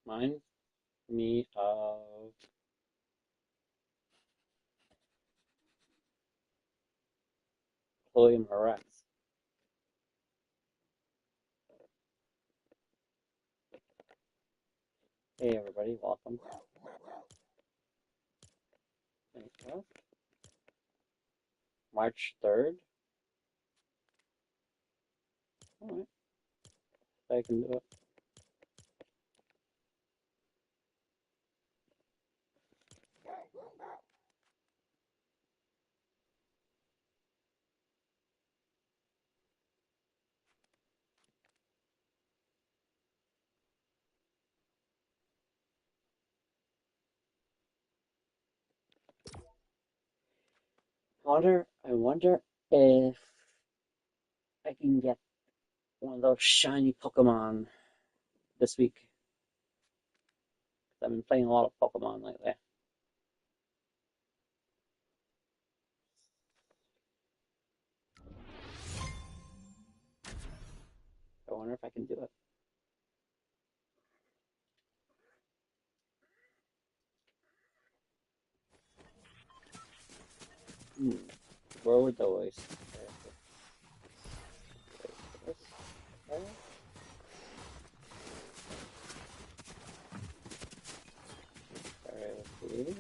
Reminds me of Chloe Moretz. Hey everybody, welcome. March 3rd. Alright, I can do it. I wonder if I can get one of those shiny Pokemon this week. 'Cause I've been playing a lot of Pokemon lately. I wonder if I can do it. Hmm. Where would those? Sorry, let's see.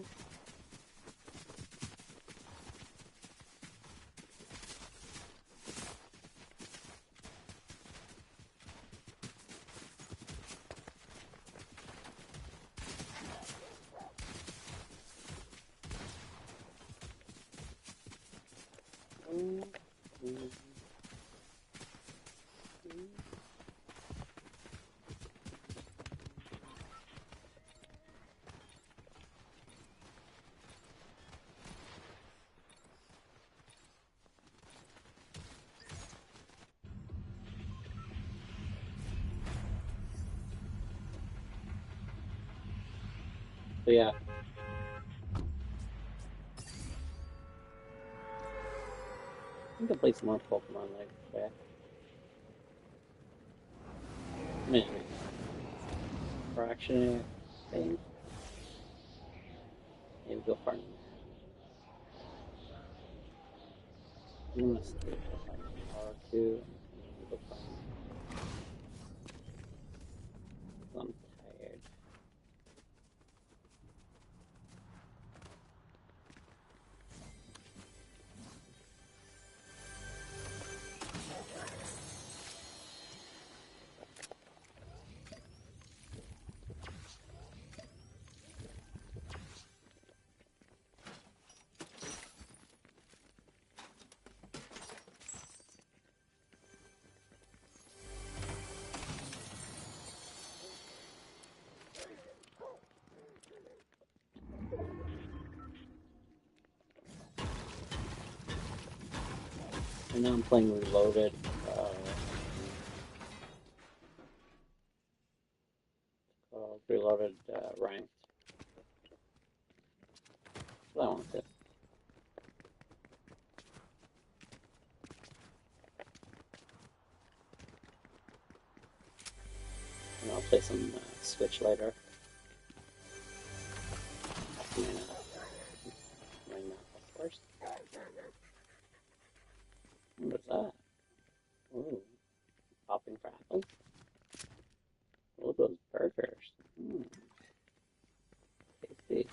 Mm, mm, mm. So yeah, I think I play some more Pokemon like that. Maybe. Fraction thing. Maybe go for I'm gonna skip the R2 and go for I'm tired. And now I'm playing Reloaded. Reloaded ranked. So I want to. And I'll play some Switch later. After my nap first. What's that? Ooh, popping for apples. Oh, those burgers. Mm, tasty.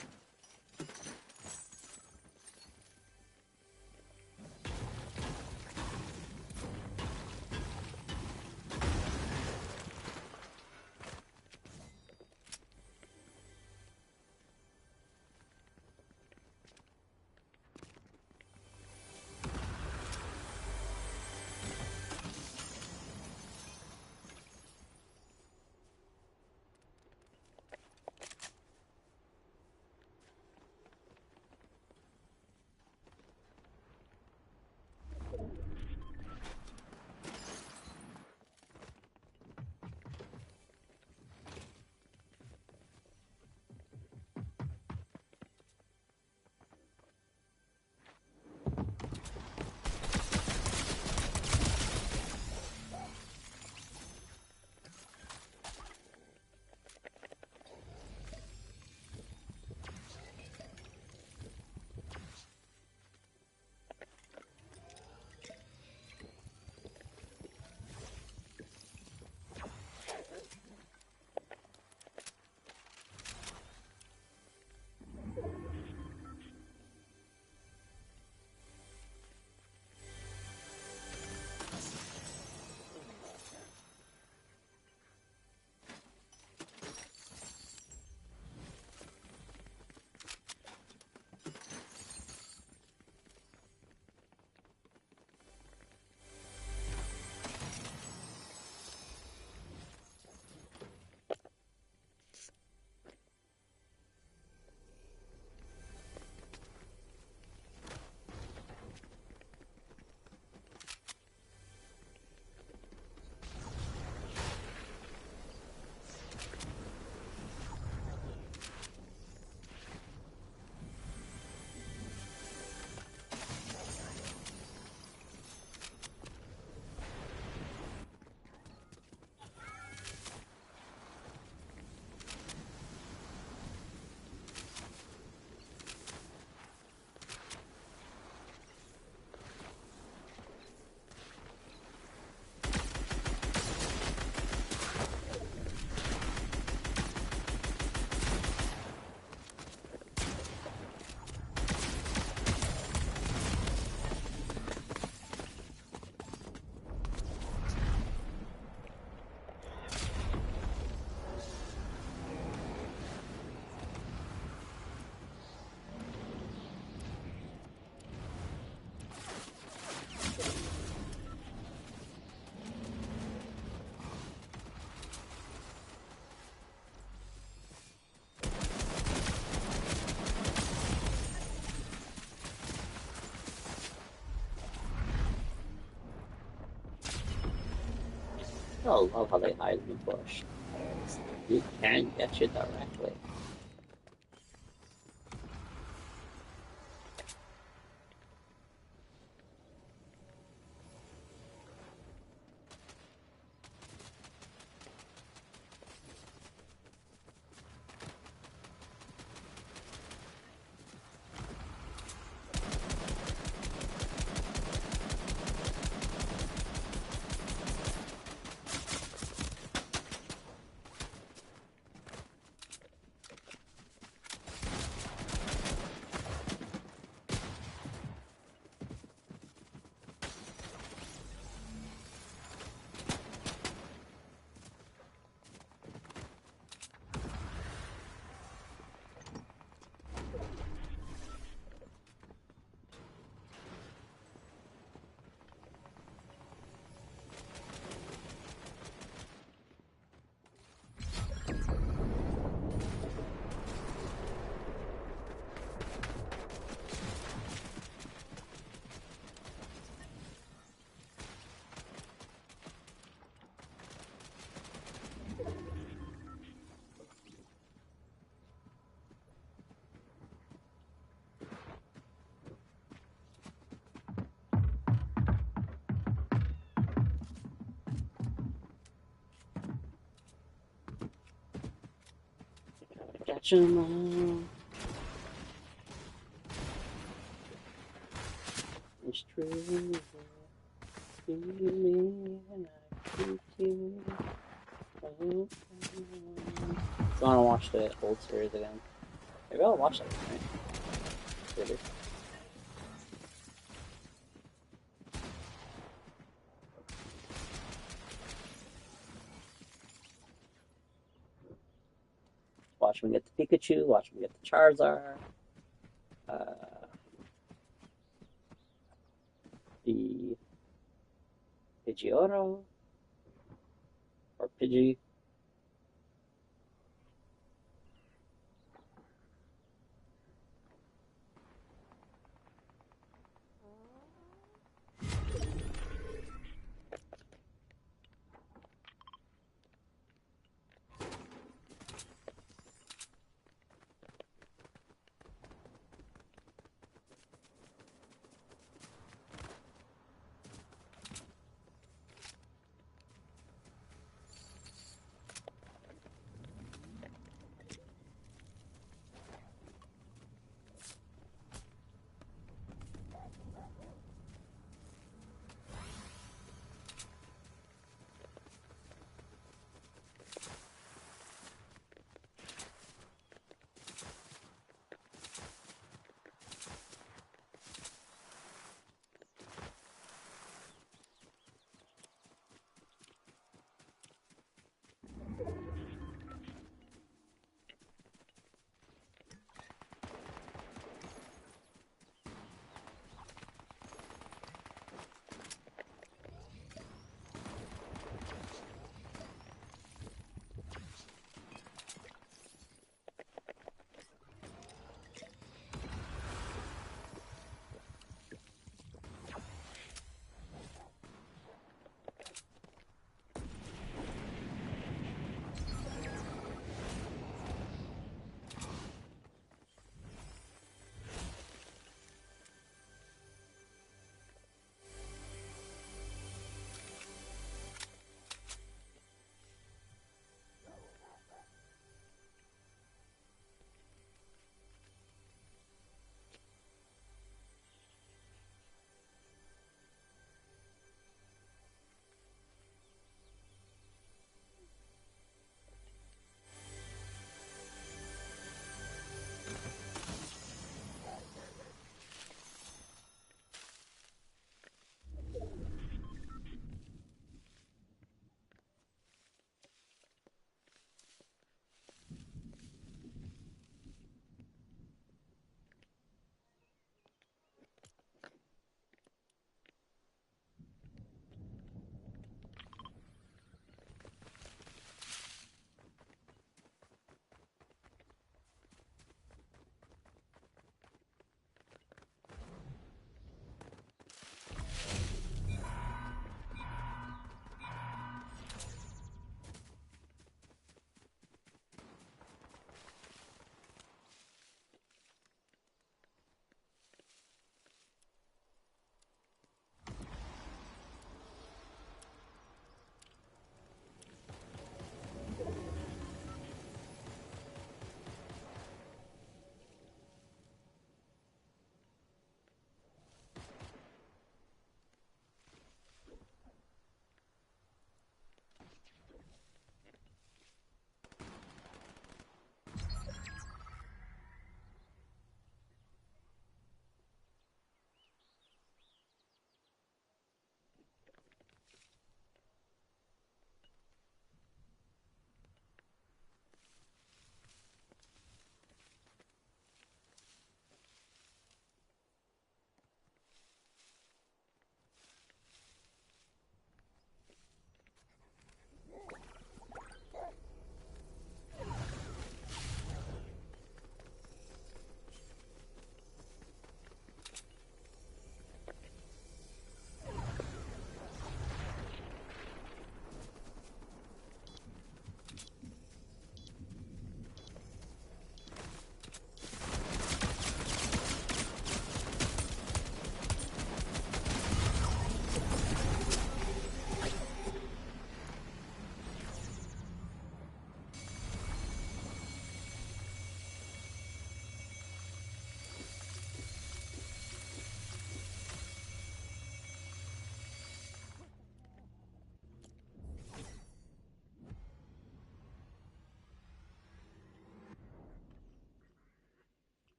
I love how they hide in the bush. You can get you directly. Catch 'em all. It's true. You me and I keep you. So I want to watch the old series again. Maybe I'll watch that tonight. Really. Watch me get the Pikachu. Watch me get the Charizard. The Pidgeotto or Pidgey.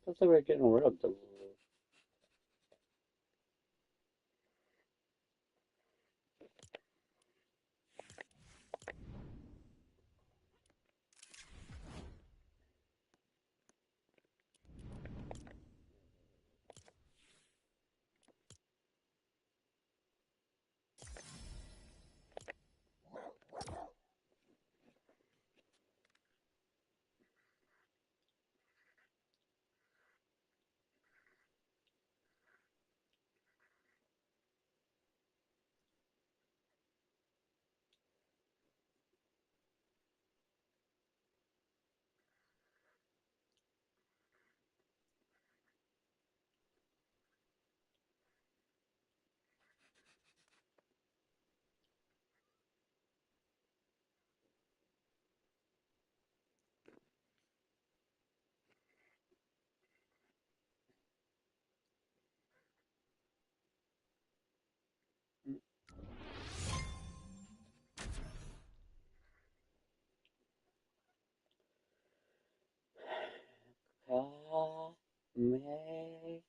Looks like we're getting rid of the. May.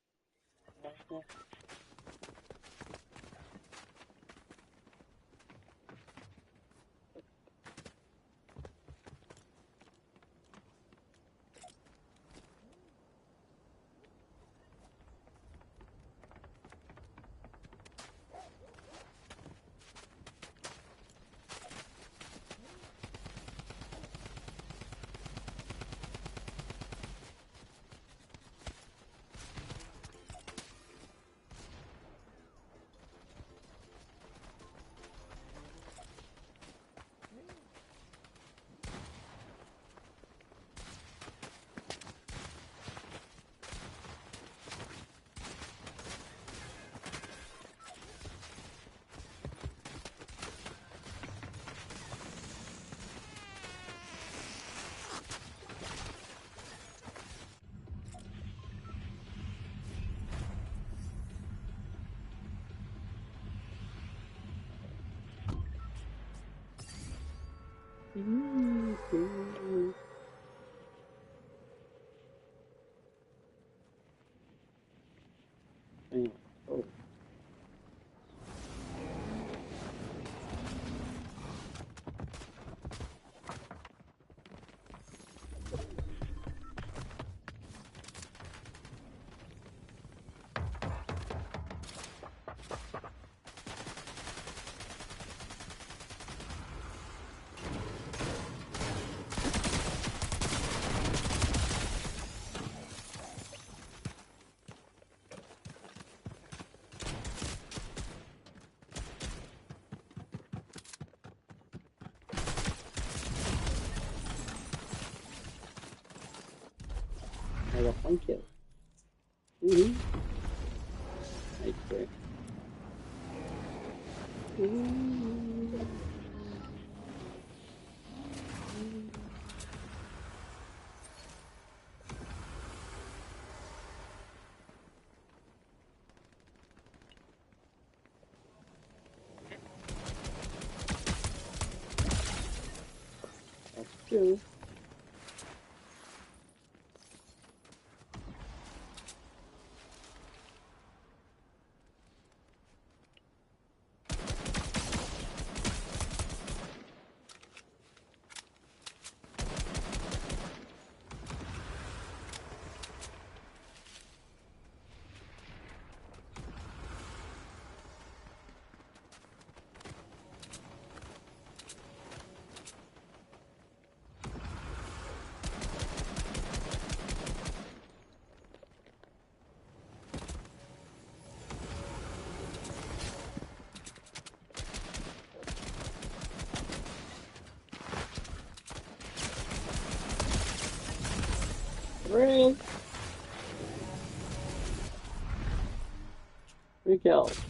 Anyway, oh. I got one kill. Nice break. That's true. Three. Three kills.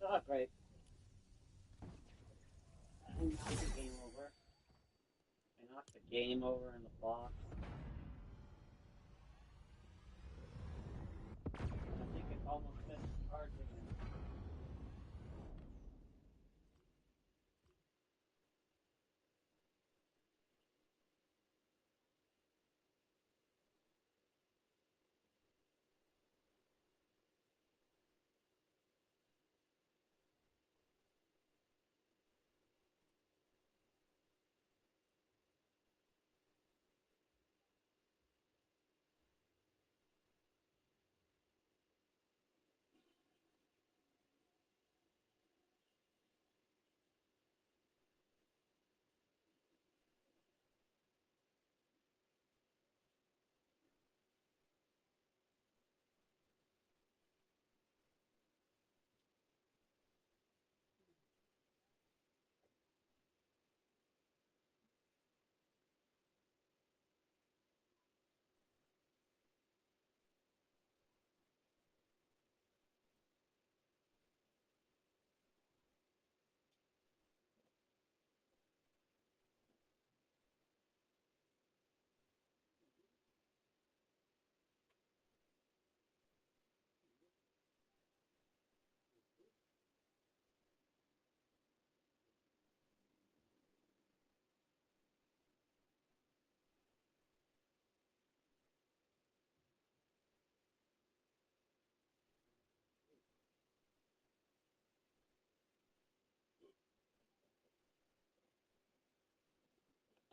Oh, great. I knocked the game over. I knocked the game over in the box. I think it's almost finished charging.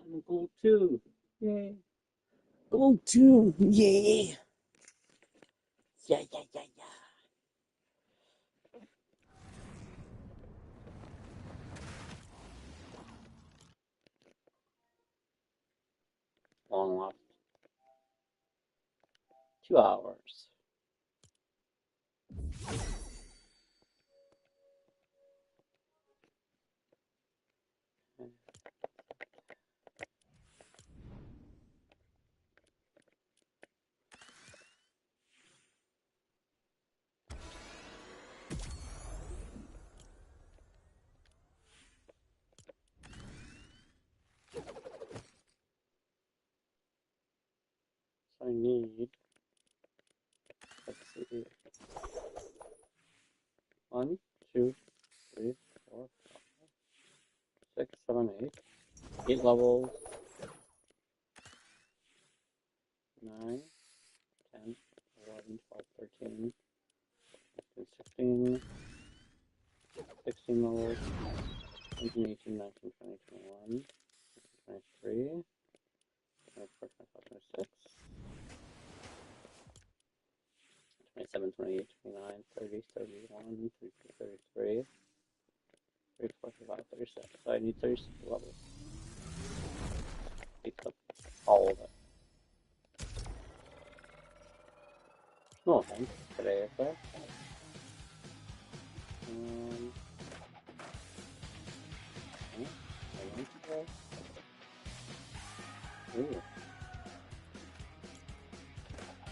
I'm gold 2. Yay. Gold 2. Yay. Yeah, yeah, yeah, yeah. Long left. 2 hours. So I need, let's see, 1, 2, 3, 4, 5, 6, 7, 8. 8 levels. 9, 10, 11, 12, 13, 16, 16 levels. 17, 18, 19, 20, 21, 23, 24, 25, 26, 27, 28, 29, 30, 31, 32, 33, 34, 35, 36. So I need 36 levels. Pick up all of it. No offense today, is there? I went today. Ooh.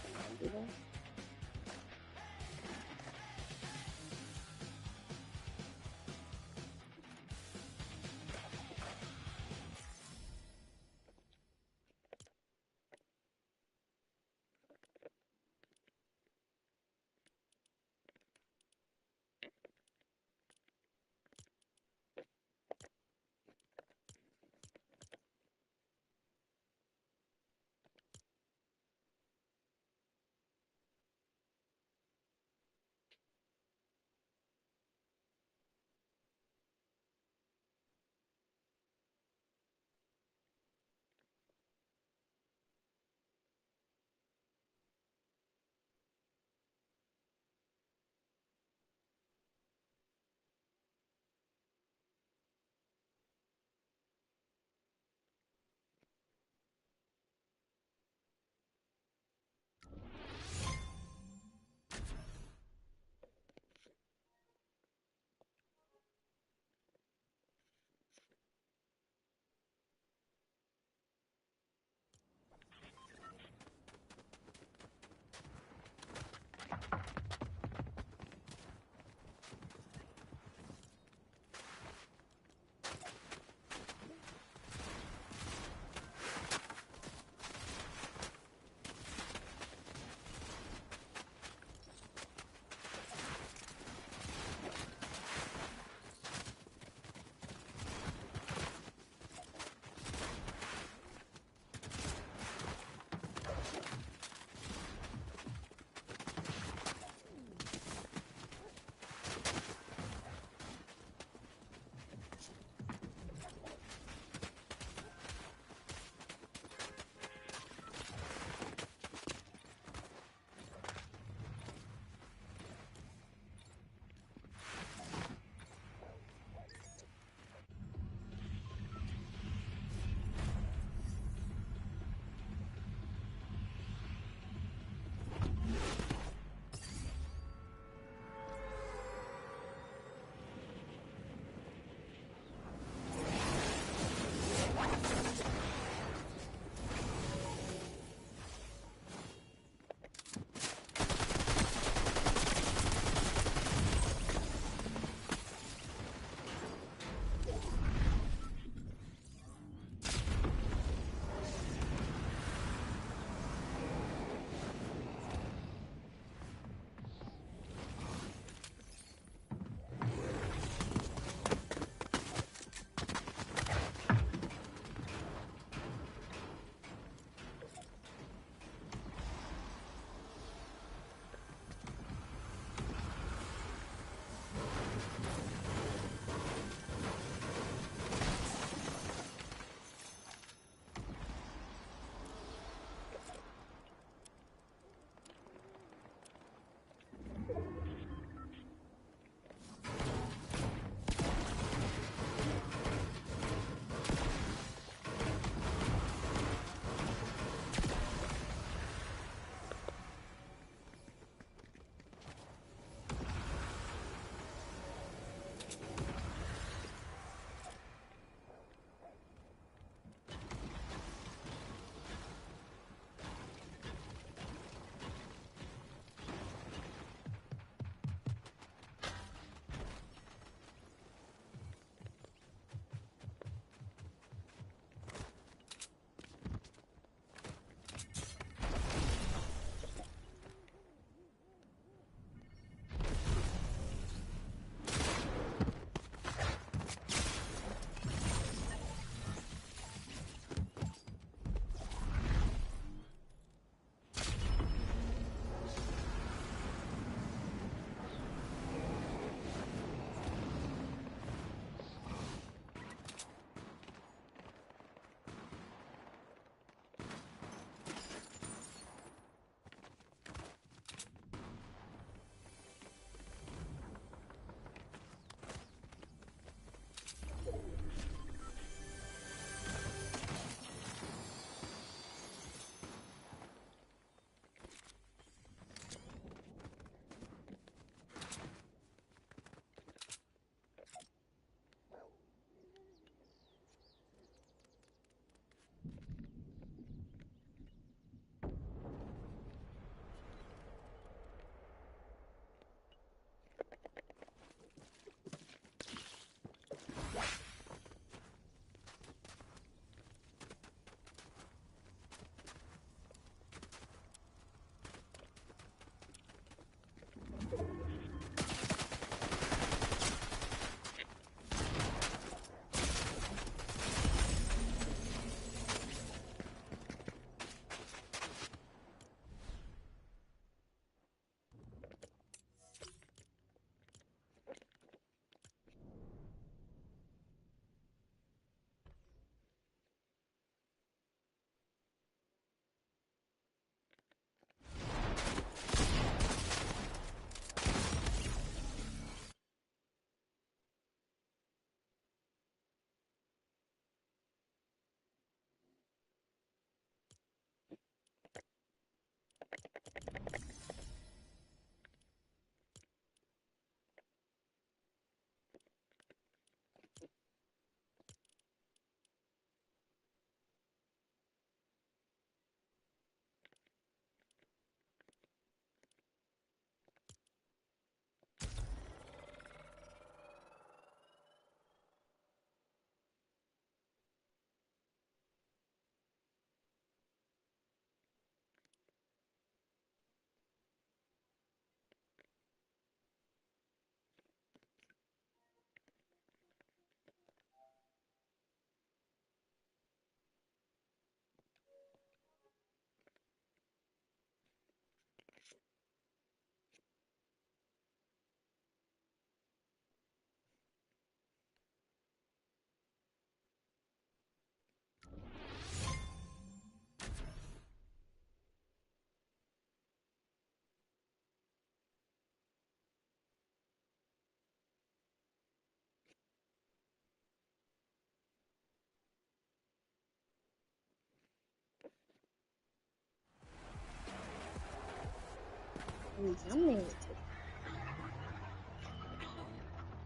Can I do that?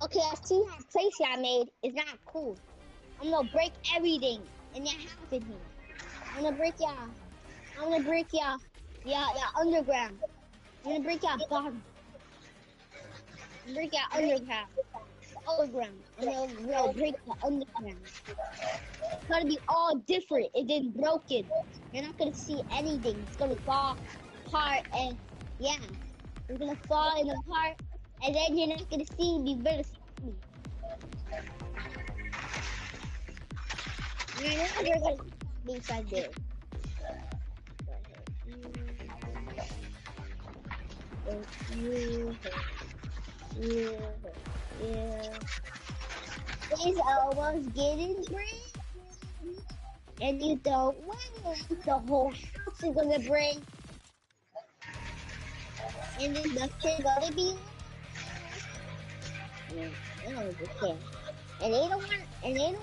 Okay, I see that place I made is not cool. I'm gonna break everything in that house in here. I'm gonna break y'all. I'm gonna break y'all. Yeah, underground. I'm gonna break y'all bottom. I'm gonna break y'all underground. The underground. I'm gonna break the underground. It's gonna be all different and then broken. You're not gonna see anything. It's gonna fall apart and yeah. It's gonna fall in apart and then you're not gonna see me. You better stop me. You're never gonna stop me inside there. Yeah. It's almost getting break. And you don't want the whole house is gonna break. And then nothing gonna be left. I don't care. And they don't want to get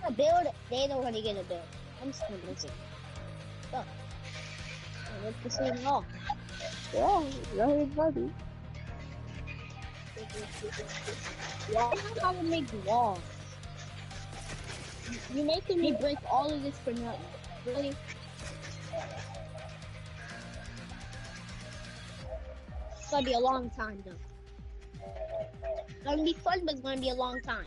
a build. They don't want to get a build. I'm just gonna listen. Look. Let's just see it all. Yeah, very funny. Why do I gotta make walls? You're making me break all of this for nothing. Really? It's gonna be a long time though. It's gonna be fun, but it's gonna be a long time.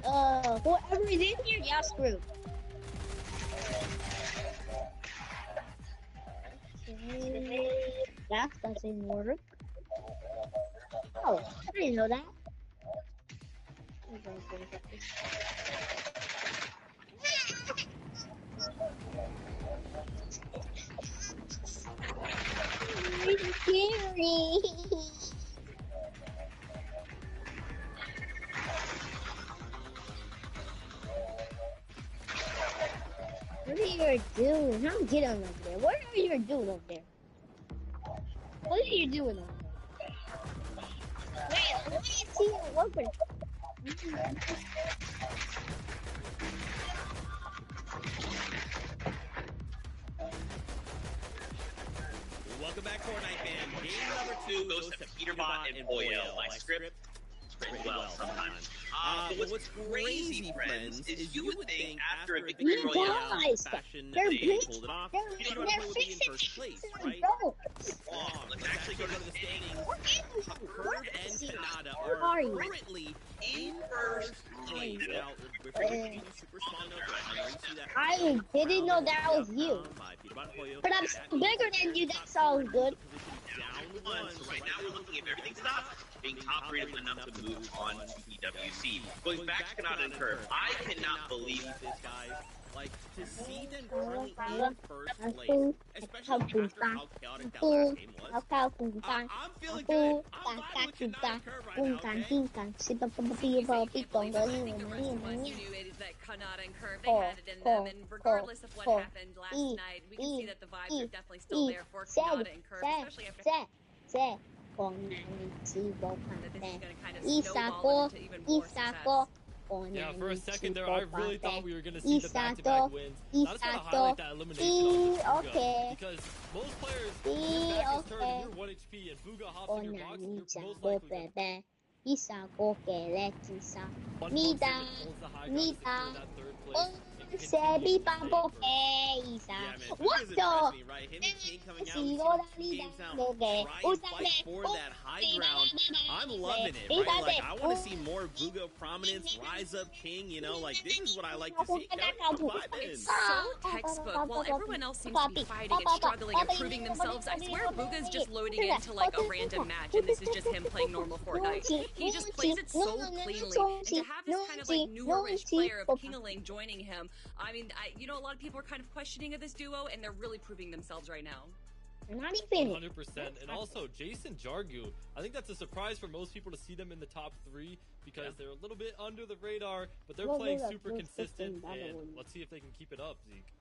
Whoever is in here, yeah, screwed. Okay. That doesn't work. Oh, I didn't know that. It's scary. What are you doing? I'm getting over there. What are you doing over there? What are you doing over there? Wait, let me see you over there. Welcome back, Fortnite fam. Game number 2 goes to Peterbot and Boyle. My script pretty well sometimes. But what's crazy, friends, is you would think after a victory royale fashion they pulled it off, Peterbot would be in first place, right? Wrong. Let's actually go to the standings. Herd and Canada are currently in first place. Now, super small note, I didn't know that was you. But I'm still bigger than you. That sounds good. Down one. So right now we're looking, if everything stops, being top rated enough to move on to PWC. Going back to Canada and Curve, I cannot believe this, guys. Like, to see them currently in first place, especially after how chaotic that last game was. I'm feeling good. I'm vibing with Canada and Curve right now, okay? Once you knew it, that Canada and Curve, they had it in them, and regardless of what happened last night, we can see that the vibes are definitely still there for Canada and Curve, especially after that this is going to kind of snowball into even more success. Yeah, for a second there, I really thought we were going to see the back-to-back wins. I just want to highlight that elimination of Fuga, because most players, your back is turned and you're 1 HP, and Fuga hops in your box, and you're most likely going to... What the? Right? Him and King coming out 2 games out, trying to fight for that high ground. I'm loving it, right? Like, I want to see more Vuga prominence, rise up King, you know, like, this is what I like to see. It's so textbook. While everyone else seems to be fighting and struggling and proving themselves, I swear Vuga's just loading into like a random match, and this is just him playing normal Fortnite. He just plays it so cleanly, and to have this kind of like newer-ish player of Kingaling joining him, I mean, you know, a lot of people are kind of questioning of this duo, and they're really proving themselves right now. Not even 100%. And also, Jason Jargu, I think that's a surprise for most people to see them in the top 3, because they're a little bit under the radar, but they're playing super consistent, and let's see if they can keep it up, Zeke.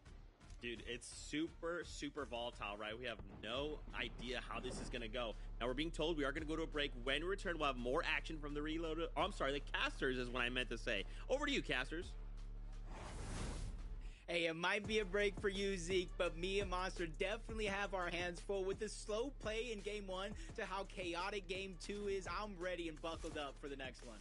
Dude, it's super, super volatile, right? We have no idea how this is going to go. Now, we're being told we are going to go to a break. When we return, we'll have more action from the reloaded... Oh, I'm sorry, the casters is what I meant to say. Over to you, casters. Hey, it might be a break for you, Zeke, but me and Monster definitely have our hands full with the slow play in Game 1 to how chaotic Game 2 is. I'm ready and buckled up for the next one.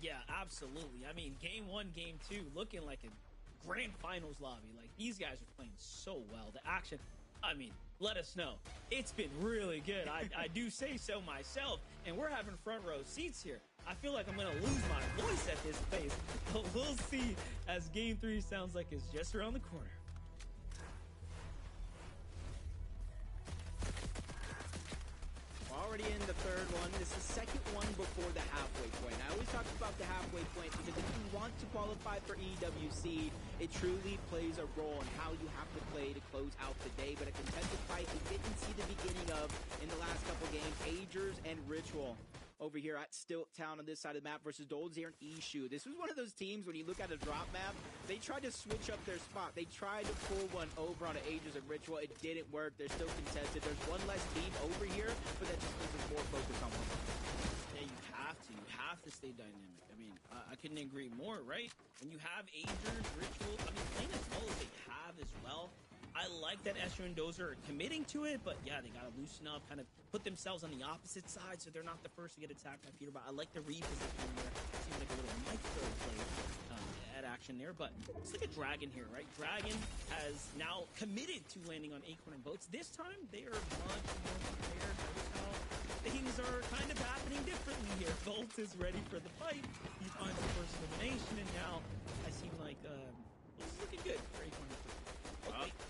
Yeah, absolutely. I mean, Game 1, Game 2, looking like a grand finals lobby. Like, these guys are playing so well. The action, I mean, let us know. It's been really good. I do say so myself. And we're having front row seats here. I feel like I'm going to lose my voice at this pace. But we'll see as Game 3 sounds like it's just around the corner. Already in the third one. This is the second one before the halfway point. I always talk about the halfway point because if you want to qualify for EWC, it truly plays a role in how you have to play to close out the day. But a contested fight we didn't see the beginning of in the last couple games. Agers and Ritual over here at Stilt Town on this side of the map versus Dolds here in Ishu. This was one of those teams when you look at a drop map, they tried to switch up their spot. They tried to pull one over on an Agers and Ritual. It didn't work. They're still contested. There's one less team over here, but that just gives us more focus on one. Yeah, you have to. You have to stay dynamic. I mean, I couldn't agree more, right? When you have Agers, Ritual, I mean, playing as well as they have as well, I like that Escher and Dozer are committing to it, but yeah, they got to loosen up, kind of put themselves on the opposite side so they're not the first to get attacked by Peterbot. I like the repositioning there. Seems like a little micro play at action there, but let's look at Dragon here, right? Dragon has now committed to landing on Acorn and Boats. This time, they are much more prepared. Notice how things are kind of happening differently here. Bolt is ready for the fight. He finds the first elimination, and now I seem like it's looking good for Acorn and Boats.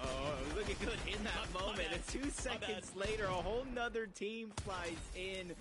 Oh, looking good in that moment. And 2 seconds later, a whole nother team flies in.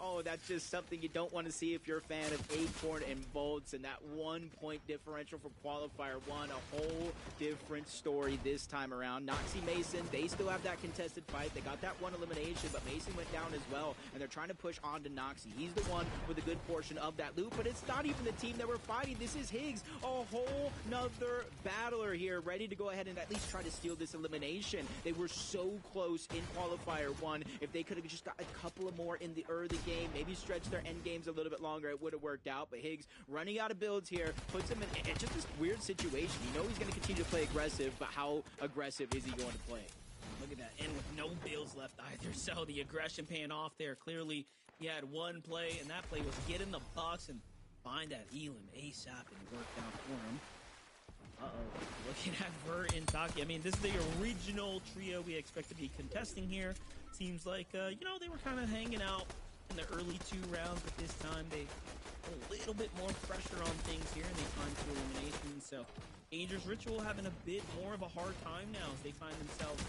Oh, that's just something you don't want to see if you're a fan of Acorn and Bolts, and that 1 point differential for qualifier 1, a whole different story this time around. Noxie Mason, they still have that contested fight. They got that one elimination, but Mason went down as well, and they're trying to push on to Noxie. He's the one with a good portion of that loot, but it's not even the team that we're fighting. This is Higgs, a whole nother battler here, ready to go ahead and at least try to steal this elimination. They were so close in qualifier 1. If they could have just got a couple of more in the early game, maybe stretch their end games a little bit longer, it would have worked out. But Higgs running out of builds here puts him in just this weird situation. You know he's going to continue to play aggressive, but how aggressive is he going to play? Look at that, and with no builds left either, so the aggression paying off there. Clearly, he had one play, and that play was get in the box and find that Elam ASAP, and it worked out for him. Looking at Vert and Taki. I mean, this is the original trio we expect to be contesting here. Seems like, you know, they were kind of hanging out in the early 2 rounds, but this time they put a little bit more pressure on things here, and they find 2 eliminations. So, Agers Ritual having a bit more of a hard time now as they find themselves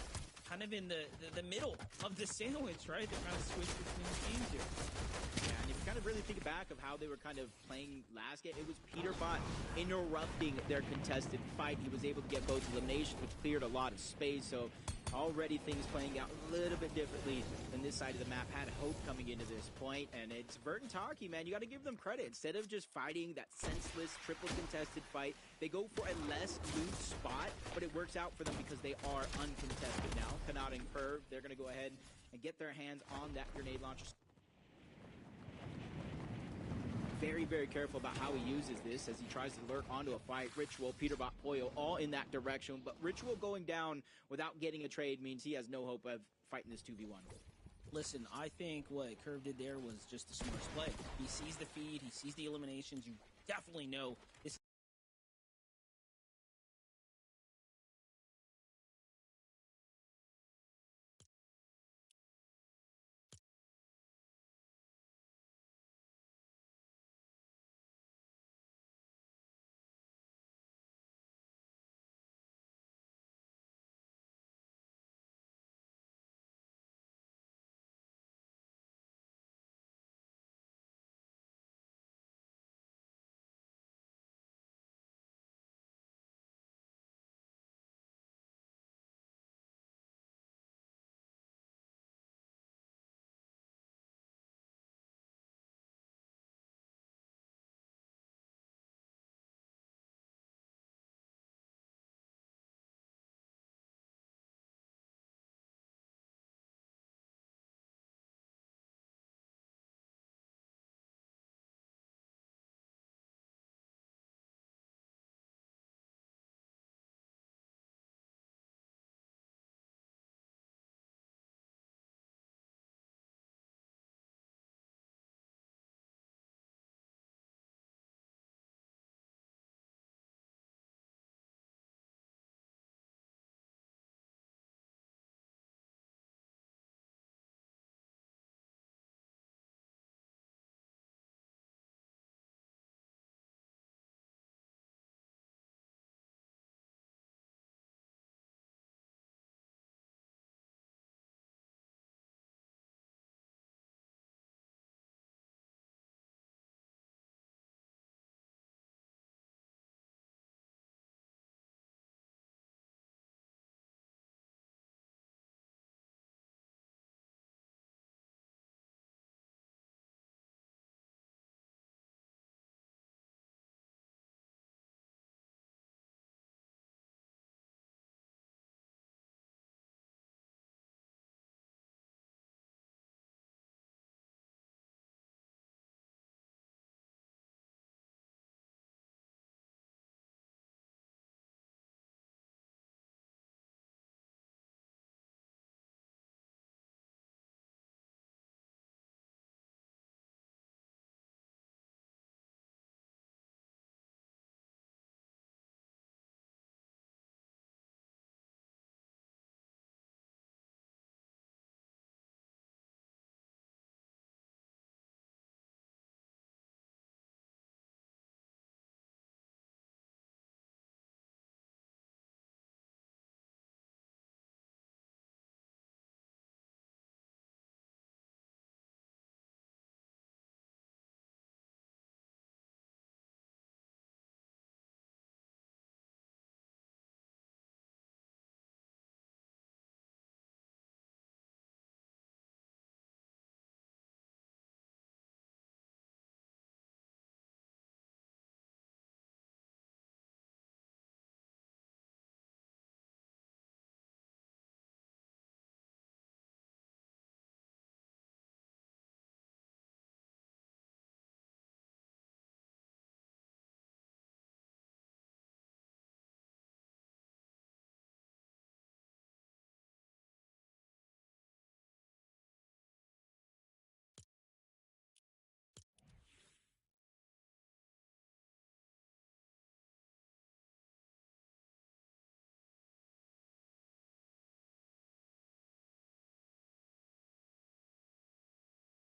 kind of in the middle of the sandwich, right? They're trying to switch between teams here. Yeah, and if you kind of really think back of how they were kind of playing last game, it was Peterbot interrupting their contested fight. He was able to get both eliminations, which cleared a lot of space. So already things playing out a little bit differently than this side of the map had hope coming into this point. And it's Vert and Taki, man. You got to give them credit. Instead of just fighting that senseless triple contested fight, they go for a less loot spot, but it works out for them because they are uncontested now. Kanat and Curve, they're going to go ahead and get their hands on that grenade launcher. Very, very careful about how he uses this as he tries to lurk onto a fight. Ritual, Peterbot, Poyo, all in that direction. But Ritual going down without getting a trade means he has no hope of fighting this 2v1. Listen, I think what Curve did there was just the smartest play. He sees the feed, he sees the eliminations. You definitely know this